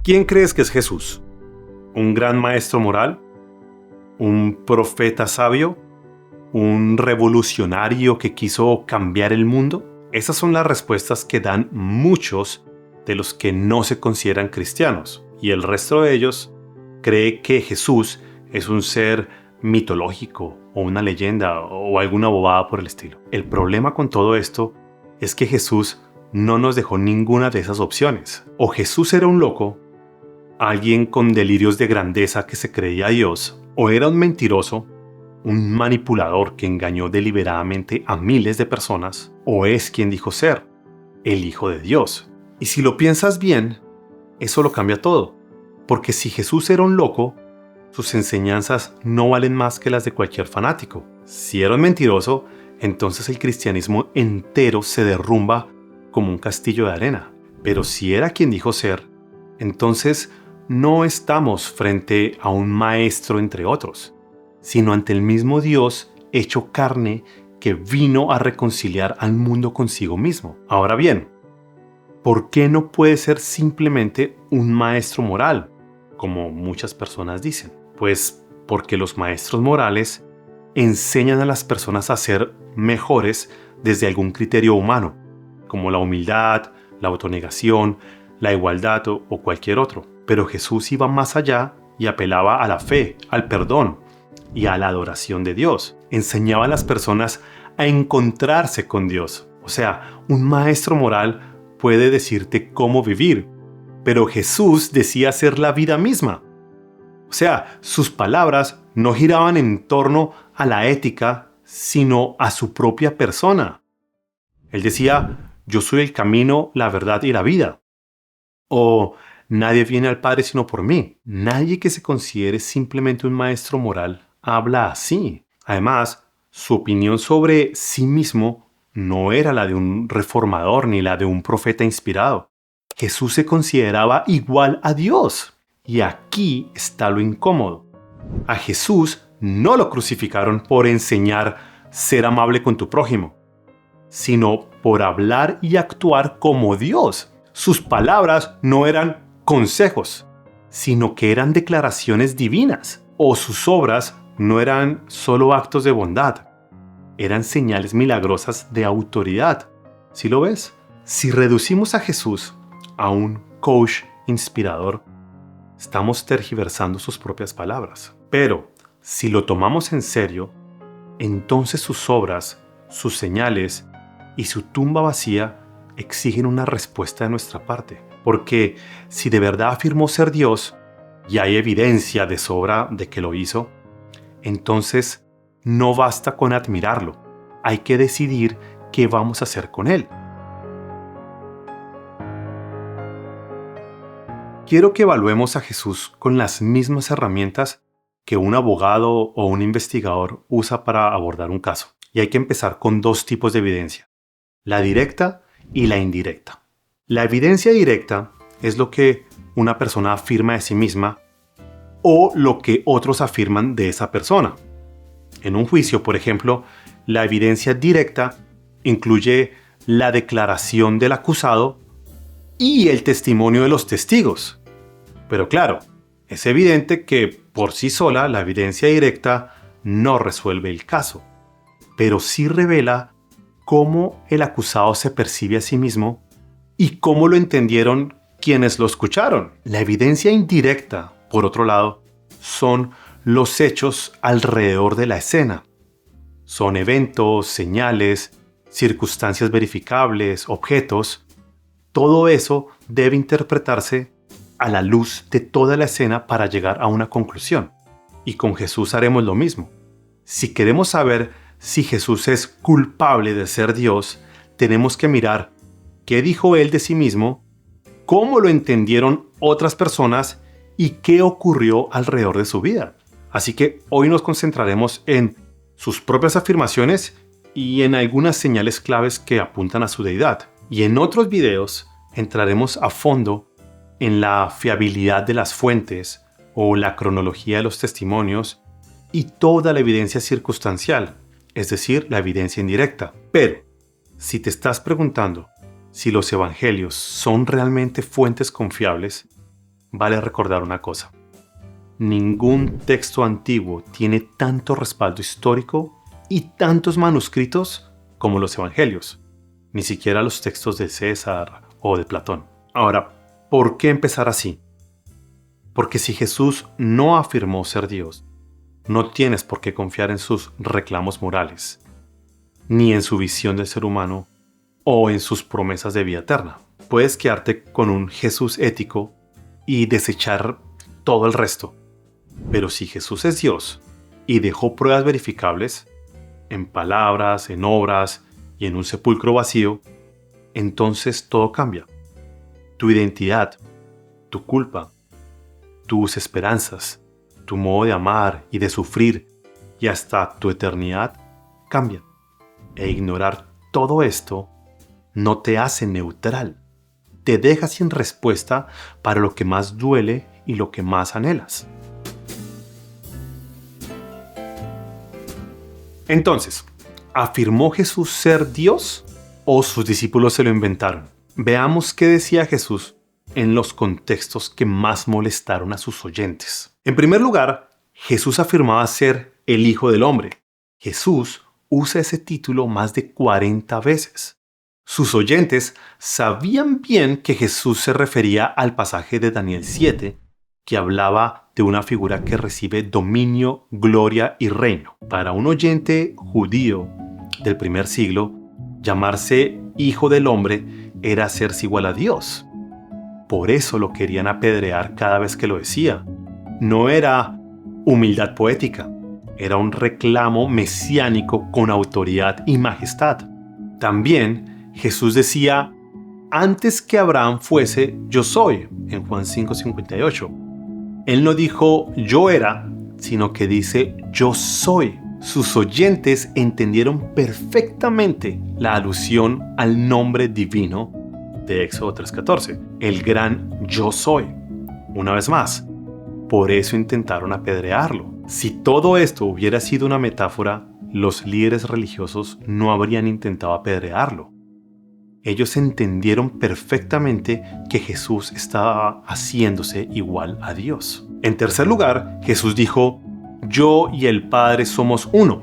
¿Quién crees que es Jesús? ¿Un gran maestro moral? ¿Un profeta sabio? ¿Un revolucionario que quiso cambiar el mundo? Esas son las respuestas que dan muchos de los que no se consideran cristianos, y el resto de ellos cree que Jesús es un ser mitológico o una leyenda o alguna bobada por el estilo. El problema con todo esto es que Jesús no nos dejó ninguna de esas opciones. O Jesús era un loco, alguien con delirios de grandeza que se creía Dios, o era un mentiroso, un manipulador que engañó deliberadamente a miles de personas, o es quien dijo ser, el Hijo de Dios. Y si lo piensas bien, eso lo cambia todo, porque si Jesús era un loco, sus enseñanzas no valen más que las de cualquier fanático. Si era un mentiroso, entonces el cristianismo entero se derrumba como un castillo de arena. Pero si era quien dijo ser, entonces no estamos frente a un maestro entre otros, sino ante el mismo Dios hecho carne que vino a reconciliar al mundo consigo mismo. Ahora bien, ¿por qué no puede ser simplemente un maestro moral, como muchas personas dicen? Pues porque los maestros morales enseñan a las personas a ser mejores desde algún criterio humano, como la humildad, la autonegación, la igualdad o cualquier otro. Pero Jesús iba más allá y apelaba a la fe, al perdón y a la adoración de Dios. Enseñaba a las personas a encontrarse con Dios. O sea, un maestro moral puede decirte cómo vivir, pero Jesús decía ser la vida misma. O sea, sus palabras no giraban en torno a la ética, sino a su propia persona. Él decía, yo soy el camino, la verdad y la vida. O nadie viene al Padre sino por mí. Nadie que se considere simplemente un maestro moral habla así. Además, su opinión sobre sí mismo no era la de un reformador ni la de un profeta inspirado. Jesús se consideraba igual a Dios. Y aquí está lo incómodo. A Jesús no lo crucificaron por enseñar ser amable con tu prójimo, sino por hablar y actuar como Dios. Sus palabras no eran consejos, sino que eran declaraciones divinas. O sus obras no eran solo actos de bondad, eran señales milagrosas de autoridad. ¿Sí lo ves? Si reducimos a Jesús a un coach inspirador, estamos tergiversando sus propias palabras. Pero si lo tomamos en serio, entonces sus obras, sus señales y su tumba vacía exigen una respuesta de nuestra parte. Porque si de verdad afirmó ser Dios, y hay evidencia de sobra de que lo hizo, entonces no basta con admirarlo. Hay que decidir qué vamos a hacer con él. Quiero que evaluemos a Jesús con las mismas herramientas que un abogado o un investigador usa para abordar un caso. Y hay que empezar con dos tipos de evidencia: la directa y la indirecta. La evidencia directa es lo que una persona afirma de sí misma o lo que otros afirman de esa persona. En un juicio, por ejemplo, la evidencia directa incluye la declaración del acusado y el testimonio de los testigos. Pero claro, es evidente que por sí sola la evidencia directa no resuelve el caso, pero sí revela cómo el acusado se percibe a sí mismo y cómo lo entendieron quienes lo escucharon. La evidencia indirecta, por otro lado, son los hechos alrededor de la escena. Son eventos, señales, circunstancias verificables, objetos. Todo eso debe interpretarse a la luz de toda la escena para llegar a una conclusión. Y con Jesús haremos lo mismo. Si queremos saber si Jesús es culpable de ser Dios, tenemos que mirar qué dijo él de sí mismo, cómo lo entendieron otras personas y qué ocurrió alrededor de su vida. Así que hoy nos concentraremos en sus propias afirmaciones y en algunas señales claves que apuntan a su deidad. Y en otros videos entraremos a fondo en la fiabilidad de las fuentes o la cronología de los testimonios y toda la evidencia circunstancial, es decir, la evidencia indirecta. Pero, si te estás preguntando si los evangelios son realmente fuentes confiables, vale recordar una cosa. Ningún texto antiguo tiene tanto respaldo histórico y tantos manuscritos como los evangelios, ni siquiera los textos de César o de Platón. Ahora, ¿por qué empezar así? Porque si Jesús no afirmó ser Dios, no tienes por qué confiar en sus reclamos morales, ni en su visión del ser humano o en sus promesas de vida eterna. Puedes quedarte con un Jesús ético y desechar todo el resto. Pero si Jesús es Dios y dejó pruebas verificables, en palabras, en obras y en un sepulcro vacío, entonces todo cambia. Tu identidad, tu culpa, tus esperanzas, tu modo de amar y de sufrir y hasta tu eternidad cambian. E ignorar todo esto no te hace neutral. Te deja sin respuesta para lo que más duele y lo que más anhelas. Entonces, ¿afirmó Jesús ser Dios o sus discípulos se lo inventaron? Veamos qué decía Jesús en los contextos que más molestaron a sus oyentes. En primer lugar, Jesús afirmaba ser el Hijo del Hombre. Jesús usa ese título más de 40 veces. Sus oyentes sabían bien que Jesús se refería al pasaje de Daniel 7, que hablaba de una figura que recibe dominio, gloria y reino. Para un oyente judío del primer siglo, llamarse Hijo del Hombre era hacerse igual a Dios. Por eso lo querían apedrear cada vez que lo decía. No era humildad poética, era un reclamo mesiánico con autoridad y majestad. También Jesús decía, antes que Abraham fuese, yo soy, en Juan 5:58. Él no dijo yo era, sino que dice yo soy. Sus oyentes entendieron perfectamente la alusión al nombre divino de Éxodo 3:14, el gran yo soy. Una vez más, por eso intentaron apedrearlo. Si todo esto hubiera sido una metáfora, los líderes religiosos no habrían intentado apedrearlo. Ellos entendieron perfectamente que Jesús estaba haciéndose igual a Dios. En tercer lugar, Jesús dijo, yo y el Padre somos uno.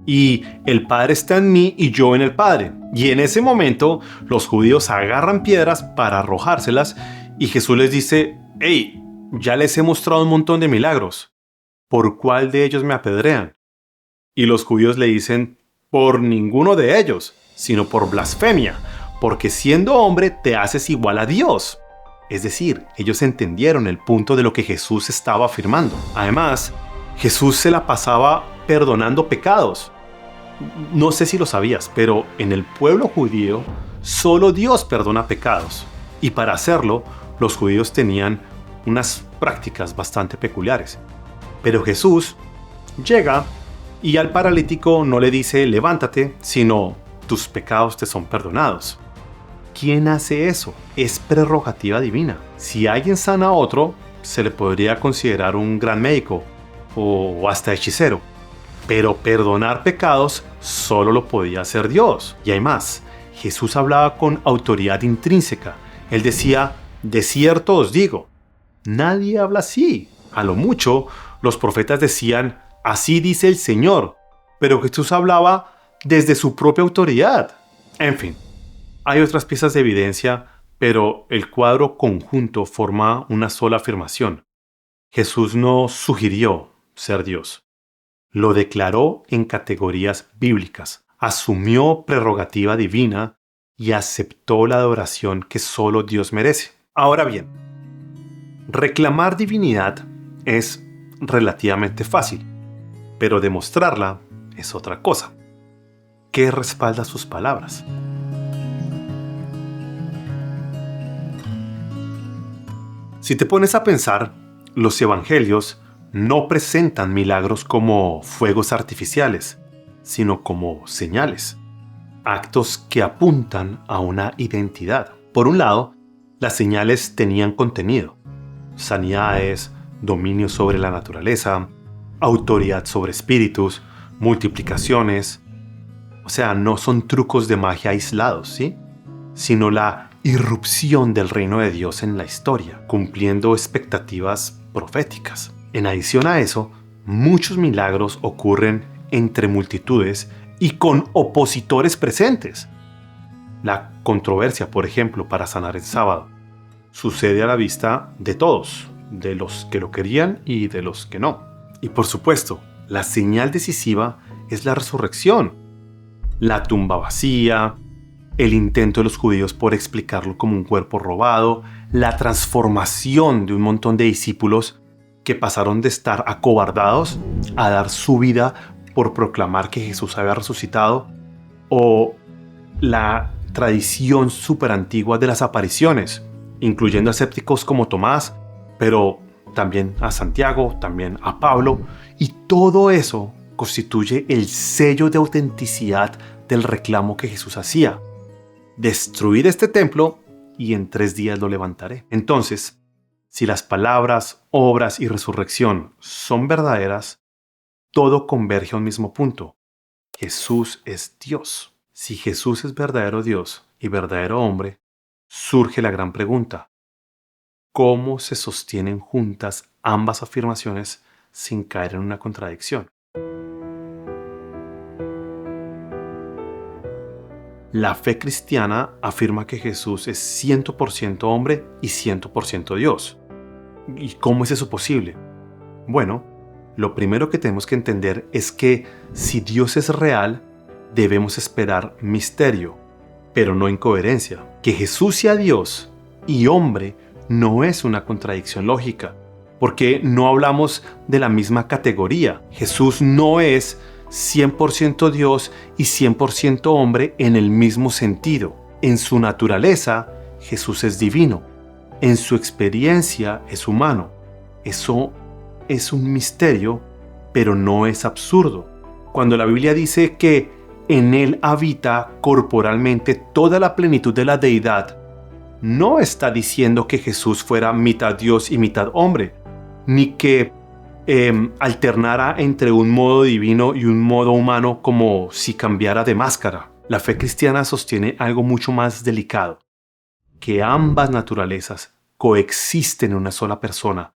Y el Padre está en mí y yo en el Padre. Y en ese momento, los judíos agarran piedras para arrojárselas y Jesús les dice, hey, ya les he mostrado un montón de milagros. ¿Por cuál de ellos me apedrean? Y los judíos le dicen, por ninguno de ellos, sino por blasfemia, porque siendo hombre te haces igual a Dios. Es decir, ellos entendieron el punto de lo que Jesús estaba afirmando. Además, Jesús se la pasaba perdonando pecados. No sé si lo sabías, pero en el pueblo judío solo Dios perdona pecados. Y para hacerlo, los judíos tenían unas prácticas bastante peculiares. Pero Jesús llega y al paralítico no le dice levántate, sino tus pecados te son perdonados. ¿Quién hace eso? Es prerrogativa divina. Si alguien sana a otro, se le podría considerar un gran médico o hasta hechicero. Pero perdonar pecados solo lo podía hacer Dios. Y hay más, Jesús hablaba con autoridad intrínseca. Él decía, de cierto os digo. Nadie habla así. A lo mucho, los profetas decían, así dice el Señor. Pero Jesús hablaba desde su propia autoridad. En fin, hay otras piezas de evidencia, pero el cuadro conjunto forma una sola afirmación. Jesús no sugirió ser Dios. Lo declaró en categorías bíblicas, asumió prerrogativa divina y aceptó la adoración que solo Dios merece. Ahora bien, reclamar divinidad es relativamente fácil, pero demostrarla es otra cosa. ¿Qué respalda sus palabras? Si te pones a pensar, los evangelios no presentan milagros como fuegos artificiales, sino como señales, actos que apuntan a una identidad. Por un lado, las señales tenían contenido, sanidades, dominio sobre la naturaleza, autoridad sobre espíritus, multiplicaciones. O sea, no son trucos de magia aislados, ¿sí? Sino la irrupción del reino de Dios en la historia, cumpliendo expectativas proféticas. En adición a eso, muchos milagros ocurren entre multitudes y con opositores presentes. La controversia, por ejemplo, para sanar el sábado, sucede a la vista de todos, de los que lo querían y de los que no. Y por supuesto, la señal decisiva es la resurrección. La tumba vacía, el intento de los judíos por explicarlo como un cuerpo robado, la transformación de un montón de discípulos que pasaron de estar acobardados a dar su vida por proclamar que Jesús había resucitado, o la tradición súper antigua de las apariciones, incluyendo a escépticos como Tomás, pero también a Santiago, también a Pablo, y todo eso constituye el sello de autenticidad del reclamo que Jesús hacía: destruir este templo y en 3 días lo levantaré. Entonces, si las palabras, obras y resurrección son verdaderas, todo converge a un mismo punto: Jesús es Dios. Si Jesús es verdadero Dios y verdadero hombre, surge la gran pregunta: ¿cómo se sostienen juntas ambas afirmaciones sin caer en una contradicción? La fe cristiana afirma que Jesús es 100% hombre y 100% Dios. ¿Y cómo es eso posible? Bueno, lo primero que tenemos que entender es que si Dios es real, debemos esperar misterio, pero no incoherencia. Que Jesús sea Dios y hombre no es una contradicción lógica, porque no hablamos de la misma categoría. Jesús no es 100% Dios y 100% hombre en el mismo sentido. En su naturaleza, Jesús es divino. En su experiencia es humano. Eso es un misterio, pero no es absurdo. Cuando la Biblia dice que en él habita corporalmente toda la plenitud de la deidad, no está diciendo que Jesús fuera mitad Dios y mitad hombre, ni que alternara entre un modo divino y un modo humano como si cambiara de máscara. La fe cristiana sostiene algo mucho más delicado: que ambas naturalezas coexisten en una sola persona,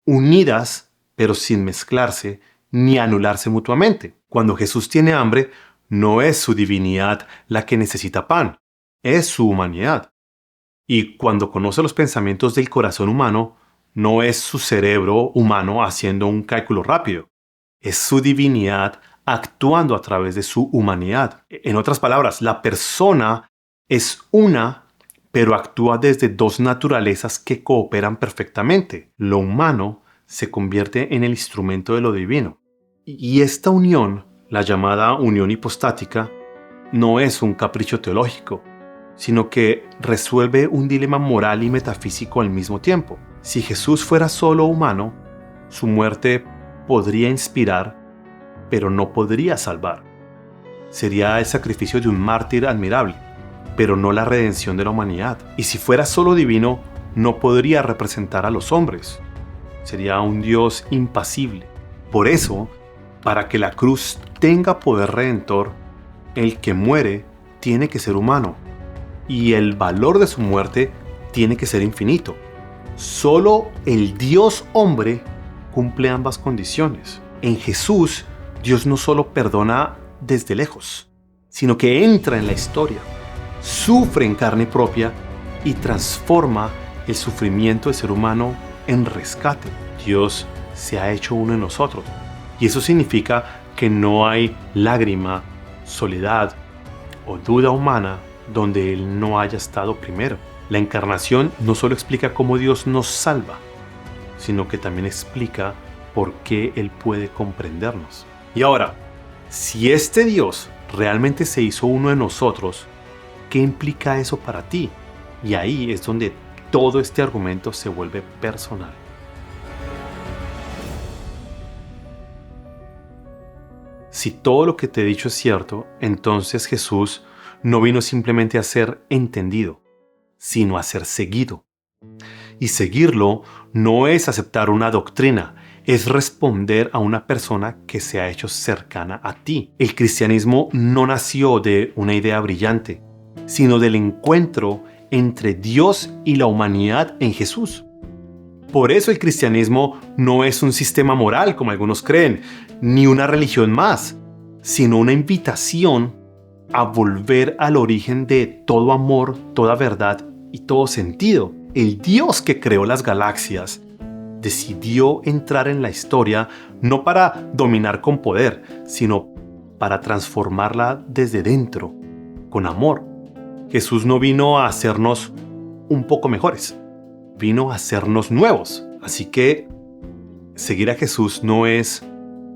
unidas pero sin mezclarse ni anularse mutuamente. Cuando Jesús tiene hambre, no es su divinidad la que necesita pan, es su humanidad. Y cuando conoce los pensamientos del corazón humano, no es su cerebro humano haciendo un cálculo rápido, es su divinidad actuando a través de su humanidad. En otras palabras, la persona es una, pero actúa desde 2 naturalezas que cooperan perfectamente. Lo humano se convierte en el instrumento de lo divino. Y esta unión, la llamada unión hipostática, no es un capricho teológico, sino que resuelve un dilema moral y metafísico al mismo tiempo. Si Jesús fuera solo humano, su muerte podría inspirar, pero no podría salvar. Sería el sacrificio de un mártir admirable, pero no la redención de la humanidad. Y si fuera solo divino, no podría representar a los hombres. Sería un Dios impasible. Por eso, para que la cruz tenga poder redentor, el que muere tiene que ser humano, y el valor de su muerte tiene que ser infinito. Solo el Dios hombre cumple ambas condiciones. En Jesús, Dios no solo perdona desde lejos, sino que entra en la historia, sufre en carne propia y transforma el sufrimiento del ser humano en rescate. Dios se ha hecho uno en nosotros. Y eso significa que no hay lágrima, soledad o duda humana donde Él no haya estado primero. La encarnación no solo explica cómo Dios nos salva, sino que también explica por qué Él puede comprendernos. Y ahora, si este Dios realmente se hizo uno de nosotros, ¿qué implica eso para ti? Y ahí es donde todo este argumento se vuelve personal. Si todo lo que te he dicho es cierto, entonces Jesús no vino simplemente a ser entendido, sino a ser seguido. Y seguirlo no es aceptar una doctrina, es responder a una persona que se ha hecho cercana a ti. El cristianismo no nació de una idea brillante, sino del encuentro entre Dios y la humanidad en Jesús. Por eso el cristianismo no es un sistema moral, como algunos creen, ni una religión más, sino una invitación a volver al origen de todo amor, toda verdad y todo sentido. El Dios que creó las galaxias decidió entrar en la historia no para dominar con poder, sino para transformarla desde dentro, con amor. Jesús no vino a hacernos un poco mejores, vino a hacernos nuevos. Así que seguir a Jesús no es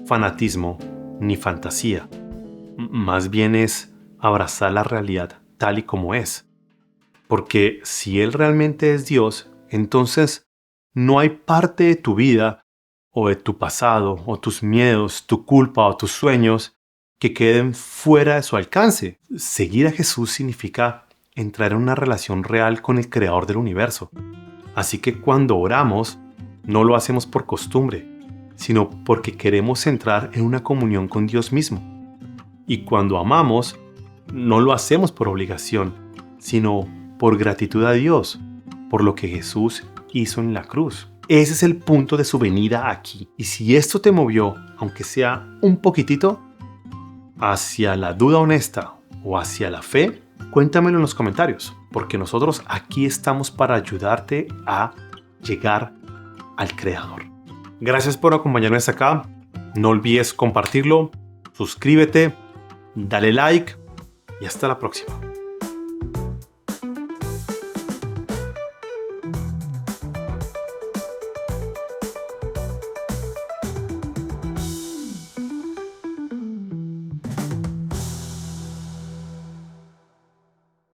fanatismo ni fantasía, más bien es abrazar la realidad tal y como es. Porque si Él realmente es Dios, entonces no hay parte de tu vida o de tu pasado o tus miedos, tu culpa o tus sueños que queden fuera de su alcance. Seguir a Jesús significa entrar en una relación real con el Creador del universo. Así que cuando oramos, no lo hacemos por costumbre, sino porque queremos entrar en una comunión con Dios mismo. Y cuando amamos, no lo hacemos por obligación, sino por gratitud a Dios, por lo que Jesús hizo en la cruz. Ese es el punto de su venida aquí. Y si esto te movió, aunque sea un poquitito, hacia la duda honesta o hacia la fe, cuéntamelo en los comentarios, porque nosotros aquí estamos para ayudarte a llegar al Creador. Gracias por acompañarme hasta acá. No olvides compartirlo, suscríbete, dale like y hasta la próxima.